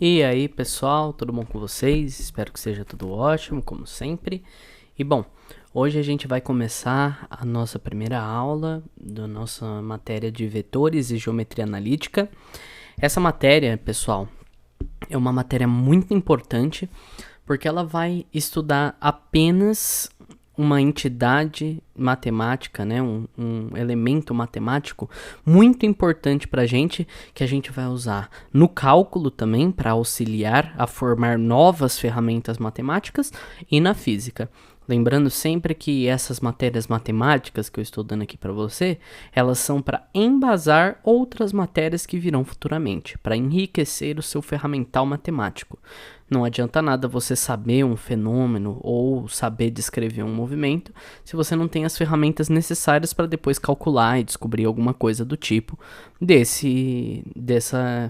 E aí, pessoal, tudo bom com vocês? Espero que seja tudo ótimo, como sempre. E bom, hoje a gente vai começar a nossa primeira aula da nossa matéria de vetores e geometria analítica. Essa matéria, pessoal, é uma matéria muito importante porque ela vai estudar apenas uma entidade matemática, né? um elemento matemático muito importante para a gente, que a gente vai usar no cálculo também para auxiliar a formar novas ferramentas matemáticas e na física. Lembrando sempre que essas matérias matemáticas que eu estou dando aqui para você, elas são para embasar outras matérias que virão futuramente, para enriquecer o seu ferramental matemático. Não adianta nada você saber um fenômeno ou saber descrever um movimento se você não tem as ferramentas necessárias para depois calcular e descobrir alguma coisa do tipo desse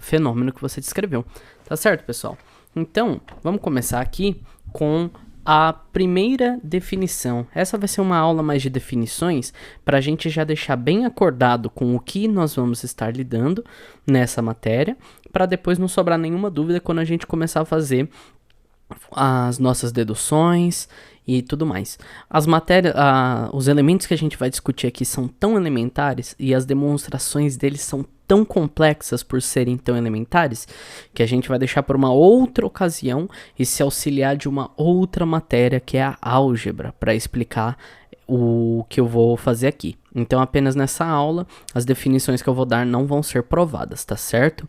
fenômeno que você descreveu. Tá certo, pessoal? Então, vamos começar aqui com a primeira definição. Essa vai ser uma aula mais de definições para a gente já deixar bem acordado com o que nós vamos estar lidando nessa matéria, para depois não sobrar nenhuma dúvida quando a gente começar a fazer as nossas deduções e tudo mais. Os elementos que a gente vai discutir aqui são tão elementares e as demonstrações deles são tão complexas por serem tão elementares que a gente vai deixar por uma outra ocasião e se auxiliar de uma outra matéria que é a álgebra para explicar o que eu vou fazer aqui. Então, apenas nessa aula, as definições que eu vou dar não vão ser provadas, tá certo?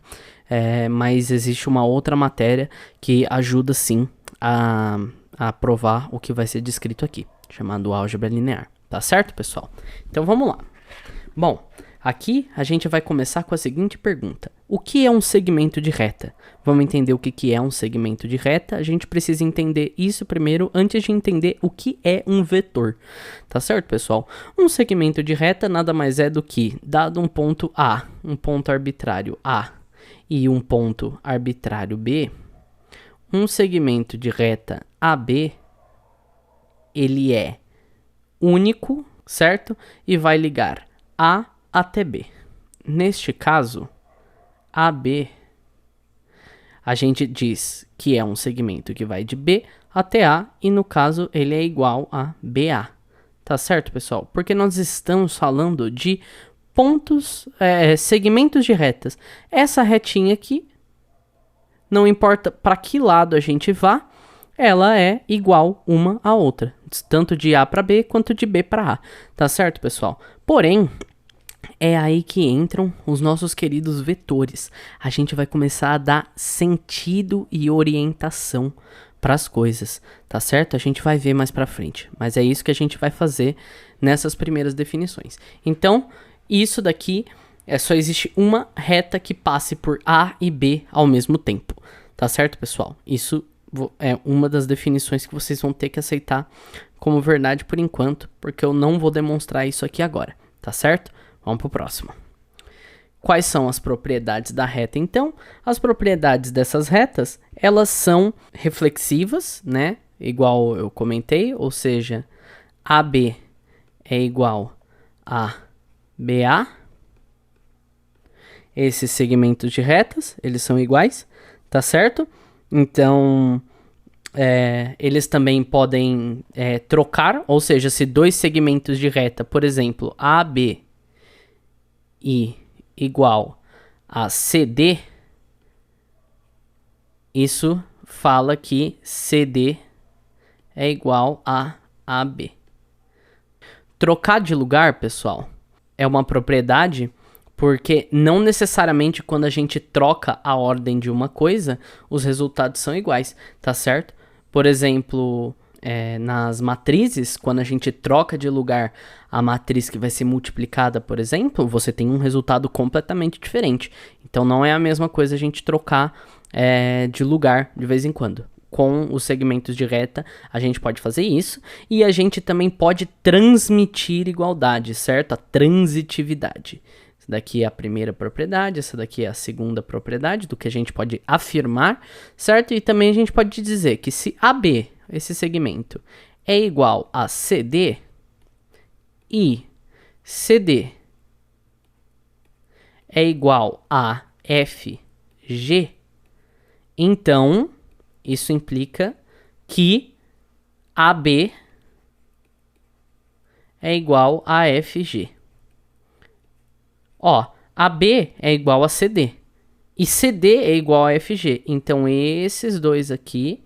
Mas existe uma outra matéria que ajuda sim a provar o que vai ser descrito aqui, chamado álgebra linear, tá certo, pessoal? Então vamos lá. Bom, aqui a gente vai começar com a seguinte pergunta: o que é um segmento de reta? Vamos entender o que é um segmento de reta. A gente precisa entender isso primeiro antes de entender o que é um vetor, tá certo, pessoal? Um segmento de reta nada mais é do que, dado um ponto A, um ponto arbitrário A e um ponto arbitrário B, um segmento de reta AB, ele é único, certo? E vai ligar A até B. Neste caso, AB, a gente diz que é um segmento que vai de B até A, e no caso ele é igual a BA. Tá certo, pessoal? Porque nós estamos falando de pontos, segmentos de retas. Essa retinha aqui, não importa para que lado a gente vá, ela é igual uma à outra, tanto de A para B quanto de B para A, tá certo, pessoal? Porém, é aí que entram os nossos queridos vetores. A gente vai começar a dar sentido e orientação para as coisas, tá certo? A gente vai ver mais para frente, mas é isso que a gente vai fazer nessas primeiras definições. Então, isso daqui só existe uma reta que passe por A e B ao mesmo tempo, tá certo, pessoal? Isso é uma das definições que vocês vão ter que aceitar como verdade por enquanto, porque eu não vou demonstrar isso aqui agora, tá certo? Vamos pro próximo. Quais são as propriedades da reta, então? As propriedades dessas retas, elas são reflexivas, né? Igual eu comentei, ou seja, AB é igual a BA. Esses segmentos de retas, eles são iguais, tá certo? Então, eles também podem trocar, ou seja, se dois segmentos de reta, por exemplo, AB e igual a CD, isso fala que CD é igual a AB. Trocar de lugar, pessoal, é uma propriedade porque não necessariamente quando a gente troca a ordem de uma coisa, os resultados são iguais, tá certo? Por exemplo, nas matrizes, quando a gente troca de lugar a matriz que vai ser multiplicada, por exemplo, você tem um resultado completamente diferente. Então não é a mesma coisa a gente trocar de lugar de vez em quando. Com os segmentos de reta, a gente pode fazer isso, e a gente também pode transmitir igualdade, certo? A transitividade. Essa daqui é a primeira propriedade, essa daqui é a segunda propriedade do que a gente pode afirmar, certo? E também a gente pode dizer que se AB, esse segmento, é igual a CD, e CD é igual a FG, Então, isso implica que AB é igual a FG. Ó, AB é igual a CD. E CD é igual a FG. Então, esses dois aqui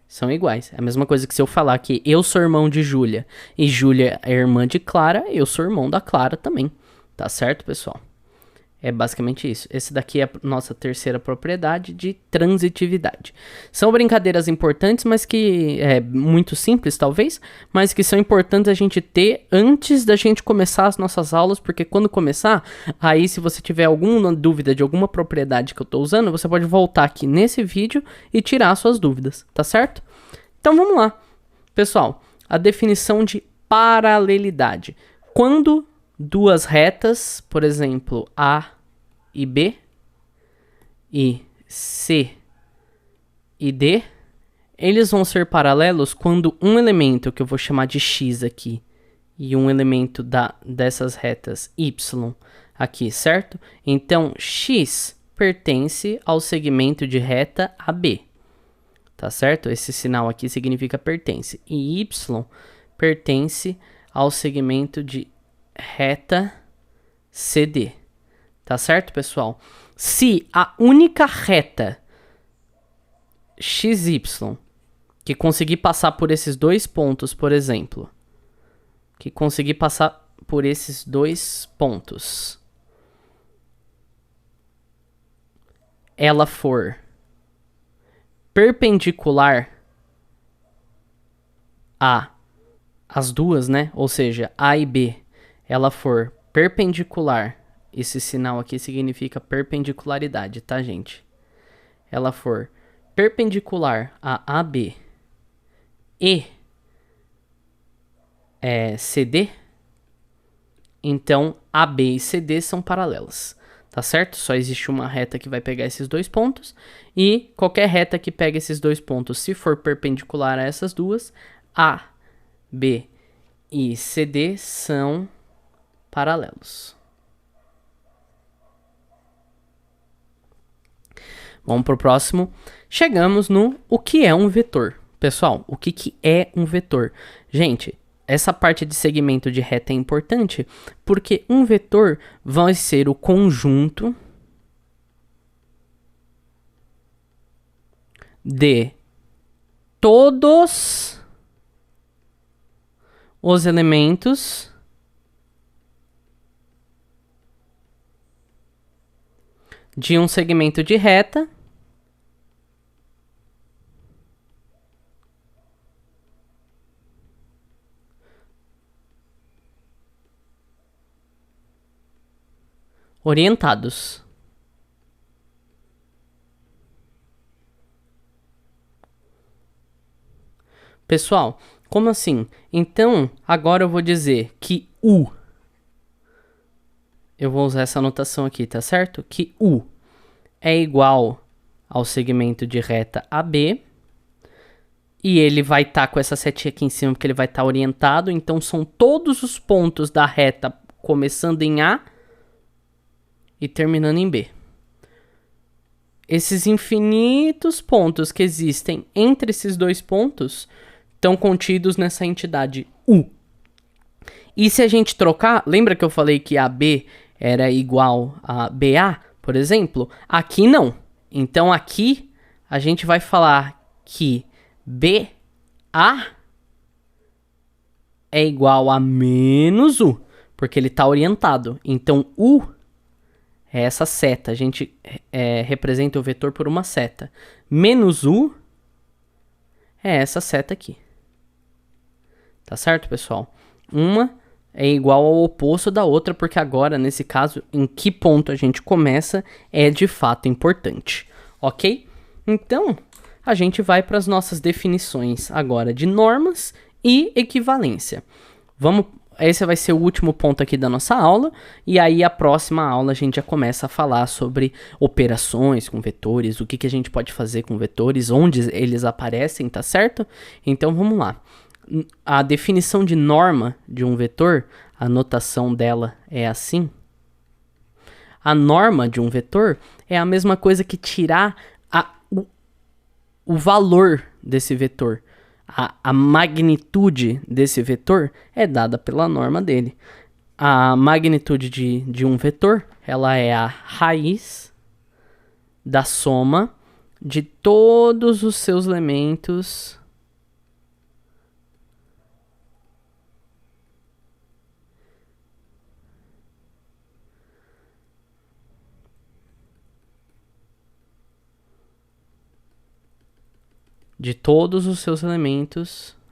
são iguais. É a mesma coisa que se eu falar que eu sou irmão de Júlia e Júlia é irmã de Clara, eu sou irmão da Clara também. Tá certo, pessoal? É basicamente isso. Esse daqui é a nossa terceira propriedade de transitividade. São brincadeiras importantes, mas que é muito simples, talvez, mas que são importantes a gente ter antes da gente começar as nossas aulas, porque quando começar, aí se você tiver alguma dúvida de alguma propriedade que eu estou usando, você pode voltar aqui nesse vídeo e tirar suas dúvidas, tá certo? Então vamos lá. Pessoal, a definição de paralelidade. Quando duas retas, por exemplo, A e B, e C e D, eles vão ser paralelos quando um elemento, que eu vou chamar de X aqui, e um elemento dessas retas Y aqui, certo? Então, X pertence ao segmento de reta AB, tá certo? Esse sinal aqui significa pertence. E Y pertence ao segmento de reta CD. Tá certo, pessoal? Se a única reta XY que conseguir passar por esses dois pontos, por exemplo, que conseguir passar por esses dois pontos, ela for perpendicular a as duas, né? Ou seja, A e B, ela for perpendicular, esse sinal aqui significa perpendicularidade, tá, gente? Ela for perpendicular a AB e CD, então AB e CD são paralelas, tá certo? Só existe uma reta que vai pegar esses dois pontos, e qualquer reta que pegue esses dois pontos, se for perpendicular a essas duas, A, B e CD são paralelos. Vamos para o próximo. Chegamos no o que é um vetor. Pessoal, o que é um vetor? Gente, essa parte de segmento de reta é importante porque um vetor vai ser o conjunto de todos os elementos de um segmento de reta orientados. Pessoal, como assim? Então, agora eu vou dizer que U, eu vou usar essa anotação aqui, tá certo? Que U é igual ao segmento de reta AB, e ele vai estar com essa setinha aqui em cima, porque ele vai estar orientado, então são todos os pontos da reta começando em A e terminando em B. Esses infinitos pontos que existem entre esses dois pontos estão contidos nessa entidade U. E se a gente trocar, lembra que eu falei que AB era igual a BA, por exemplo? Aqui não. Então aqui a gente vai falar que BA é igual a menos U, porque ele está orientado. Então U é essa seta. A gente representa o vetor por uma seta. Menos U é essa seta aqui. Tá certo, pessoal? Uma é igual ao oposto da outra, porque agora, nesse caso, em que ponto a gente começa é de fato importante. Ok? Então, a gente vai para as nossas definições agora de normas e equivalência. Esse vai ser o último ponto aqui da nossa aula, e aí a próxima aula a gente já começa a falar sobre operações com vetores, o que a gente pode fazer com vetores, onde eles aparecem, tá certo? Então vamos lá. A definição de norma de um vetor, a notação dela é assim. A norma de um vetor é a mesma coisa que tirar o valor desse vetor, a magnitude desse vetor é dada pela norma dele. A magnitude de um vetor, ela é a raiz da soma de todos os seus elementos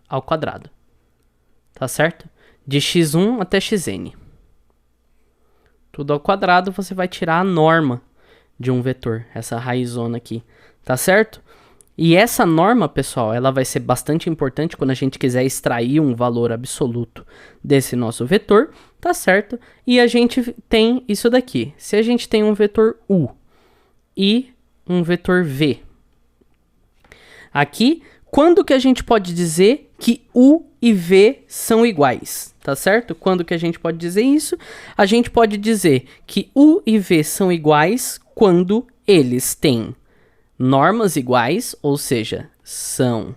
ao quadrado. Tá certo? De x1 até xn. Tudo ao quadrado, você vai tirar a norma de um vetor, essa raizona aqui. Tá certo? E essa norma, pessoal, ela vai ser bastante importante quando a gente quiser extrair um valor absoluto desse nosso vetor, tá certo? E a gente tem isso daqui. Se a gente tem um vetor u e um vetor v, aqui, quando que a gente pode dizer que u e v são iguais, tá certo? Quando que a gente pode dizer isso? A gente pode dizer que u e v são iguais quando eles têm normas iguais, ou seja, são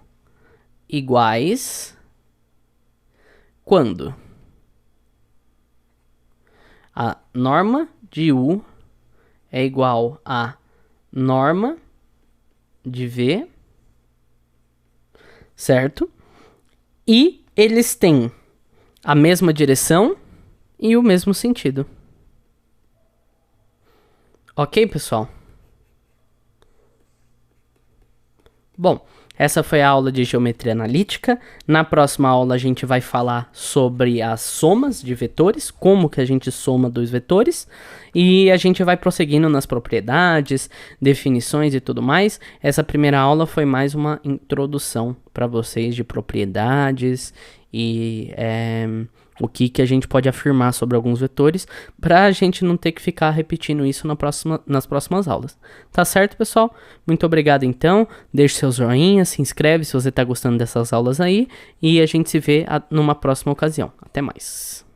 iguais quando a norma de u é igual a norma de v, certo? E eles têm a mesma direção e o mesmo sentido. Ok, pessoal? Bom, essa foi a aula de geometria analítica. Na próxima aula a gente vai falar sobre as somas de vetores, como que a gente soma dois vetores, e a gente vai prosseguindo nas propriedades, definições e tudo mais. Essa primeira aula foi mais uma introdução para vocês de propriedades e o que a gente pode afirmar sobre alguns vetores, para a gente não ter que ficar repetindo isso nas próximas aulas. Tá certo, pessoal? Muito obrigado, então. Deixe seu joinha, se inscreve se você está gostando dessas aulas aí, e a gente se vê numa próxima ocasião. Até mais.